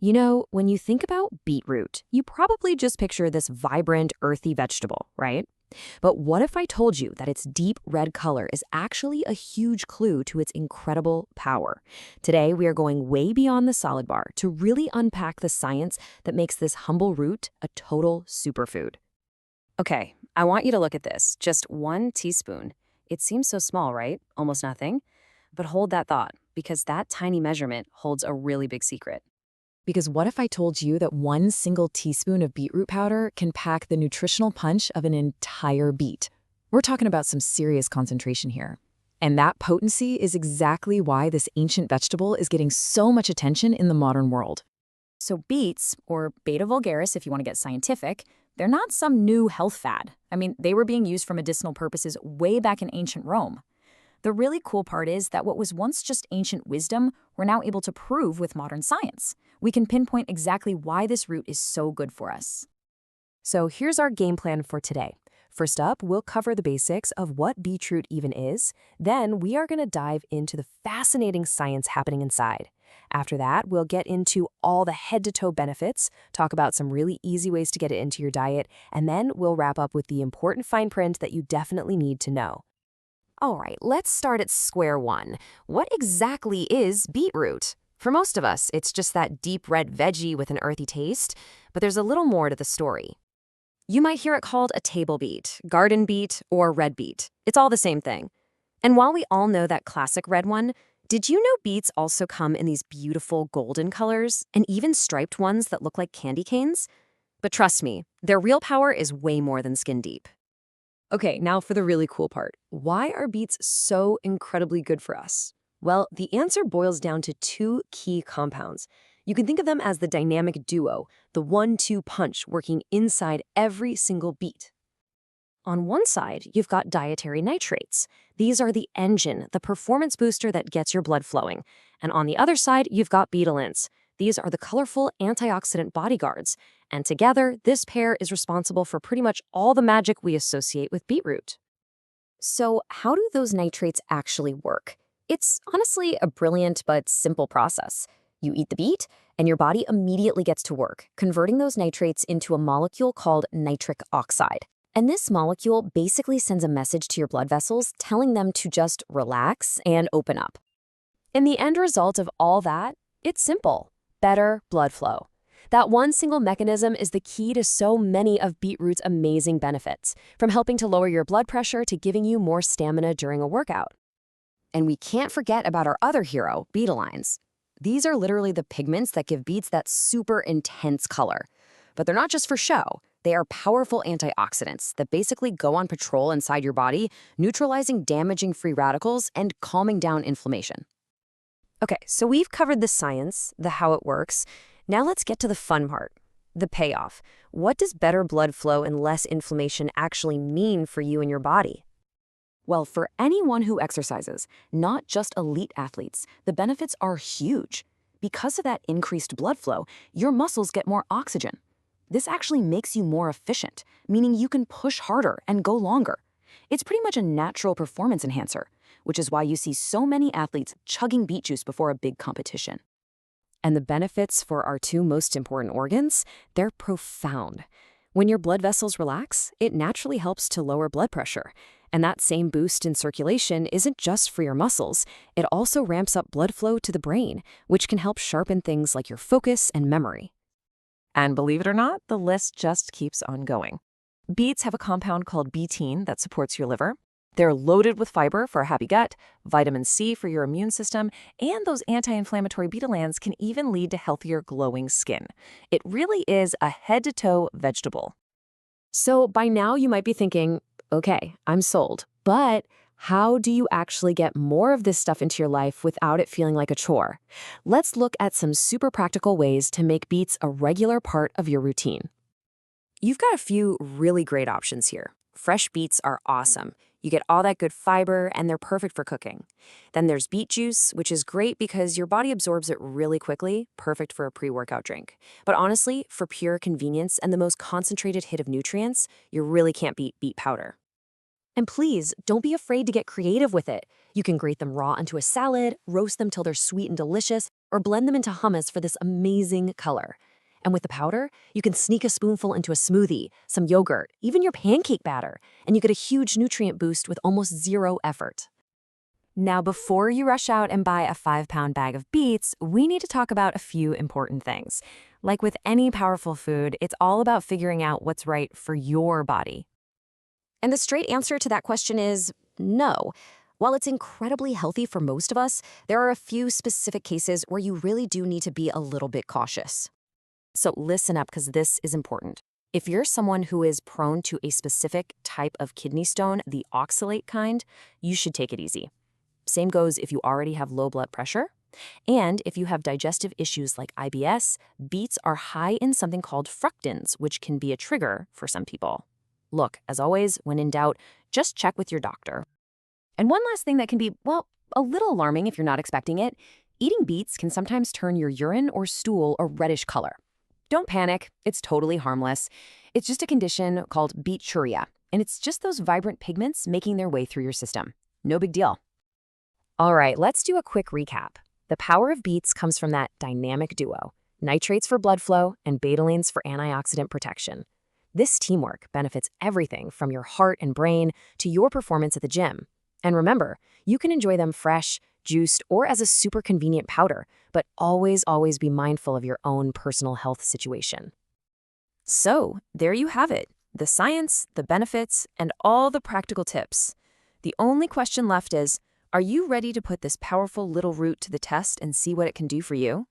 You know, when you think about beetroot, you probably just picture this vibrant, earthy vegetable, right? But what if I told you that its deep red color is actually a huge clue to its incredible power? Today, we are going way beyond the salad bar to really unpack the science that makes this humble root a total superfood. Okay, I want you to look at this. Just 1 teaspoon. It seems so small, right? Almost nothing. But hold that thought, because that tiny measurement holds a really big secret. Because what if I told you that 1 single teaspoon of beetroot powder can pack the nutritional punch of an entire beet? We're talking about some serious concentration here. And that potency is exactly why this ancient vegetable is getting so much attention in the modern world. So beets, or beta vulgaris if you want to get scientific, they're not some new health fad. I mean, they were being used for medicinal purposes way back in ancient Rome. The really cool part is that what was once just ancient wisdom, we're now able to prove with modern science. We can pinpoint exactly why this root is so good for us. So here's our game plan for today. First up, we'll cover the basics of what beetroot even is. Then we are going to dive into the fascinating science happening inside. After that, we'll get into all the head-to-toe benefits, talk about some really easy ways to get it into your diet, and then we'll wrap up with the important fine print that you definitely need to know. All right, let's start at square one. What exactly is beetroot? For most of us, it's just that deep red veggie with an earthy taste, but there's a little more to the story. You might hear it called a table beet, garden beet, or red beet. It's all the same thing. And while we all know that classic red one, did you know beets also come in these beautiful golden colors and even striped ones that look like candy canes? But trust me, their real power is way more than skin deep. Okay, now for the really cool part. Why are beets so incredibly good for us? Well, the answer boils down to two key compounds. You can think of them as the dynamic duo, the 1-2 punch working inside every single beet. On one side, you've got dietary nitrates. These are the engine, the performance booster that gets your blood flowing. And on the other side, you've got betelins. These are the colorful antioxidant bodyguards. And together, this pair is responsible for pretty much all the magic we associate with beetroot. So how do those nitrates actually work? It's honestly a brilliant but simple process. You eat the beet, and your body immediately gets to work, converting those nitrates into a molecule called nitric oxide. And this molecule basically sends a message to your blood vessels telling them to just relax and open up. And the end result of all that, it's simple: better blood flow. That one single mechanism is the key to so many of beetroot's amazing benefits, from helping to lower your blood pressure to giving you more stamina during a workout. And we can't forget about our other hero, betalains. These are literally the pigments that give beets that super intense color. But they're not just for show. They are powerful antioxidants that basically go on patrol inside your body, neutralizing damaging free radicals and calming down inflammation. Okay, so we've covered the science, the how it works. Now let's get to the fun part, the payoff. What does better blood flow and less inflammation actually mean for you and your body? Well, for anyone who exercises, not just elite athletes, the benefits are huge. Because of that increased blood flow, your muscles get more oxygen. This actually makes you more efficient, meaning you can push harder and go longer. It's pretty much a natural performance enhancer, which is why you see so many athletes chugging beet juice before a big competition. And the benefits for our two most important organs, they're profound. When your blood vessels relax, it naturally helps to lower blood pressure. And that same boost in circulation isn't just for your muscles, it also ramps up blood flow to the brain, which can help sharpen things like your focus and memory. And believe it or not, the list just keeps on going. Beets have a compound called betaine that supports your liver. They're loaded with fiber for a happy gut, vitamin C for your immune system, and those anti-inflammatory betalins can even lead to healthier, glowing skin. It really is a head-to-toe vegetable. So by now you might be thinking, okay, I'm sold, but how do you actually get more of this stuff into your life without it feeling like a chore? Let's look at some super practical ways to make beets a regular part of your routine. You've got a few really great options here. Fresh beets are awesome. You get all that good fiber, and they're perfect for cooking. Then there's beet juice, which is great because your body absorbs it really quickly, perfect for a pre-workout drink. But honestly, for pure convenience and the most concentrated hit of nutrients, you really can't beat beet powder. And please, don't be afraid to get creative with it. You can grate them raw into a salad, roast them till they're sweet and delicious, or blend them into hummus for this amazing color. And with the powder, you can sneak a spoonful into a smoothie, some yogurt, even your pancake batter, and you get a huge nutrient boost with almost zero effort. Now, before you rush out and buy a 5-pound bag of beets, we need to talk about a few important things. Like with any powerful food, it's all about figuring out what's right for your body. And the straight answer to that question is no. While it's incredibly healthy for most of us, there are a few specific cases where you really do need to be a little bit cautious. So listen up, because this is important. If you're someone who is prone to a specific type of kidney stone, the oxalate kind, you should take it easy. Same goes if you already have low blood pressure. And if you have digestive issues like IBS, beets are high in something called fructans, which can be a trigger for some people. Look, as always, when in doubt, just check with your doctor. And one last thing that can be, well, a little alarming if you're not expecting it, eating beets can sometimes turn your urine or stool a reddish color. Don't panic, it's totally harmless. It's just a condition called beeturia, and it's just those vibrant pigments making their way through your system. No big deal. All right, let's do a quick recap. The power of beets comes from that dynamic duo, nitrates for blood flow and betalains for antioxidant protection. This teamwork benefits everything from your heart and brain to your performance at the gym. And remember, you can enjoy them fresh, juiced, or as a super convenient powder, but always be mindful of your own personal health situation. So, there you have it, the science, the benefits, and all the practical tips. The only question left is, are you ready to put this powerful little root to the test and see what it can do for you?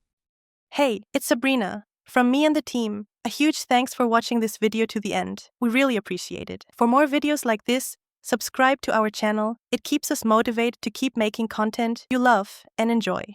Hey, it's Sabrina. From me and the team, a huge thanks for watching this video to the end. We really appreciate it. For more videos like this, subscribe to our channel. It keeps us motivated to keep making content you love and enjoy.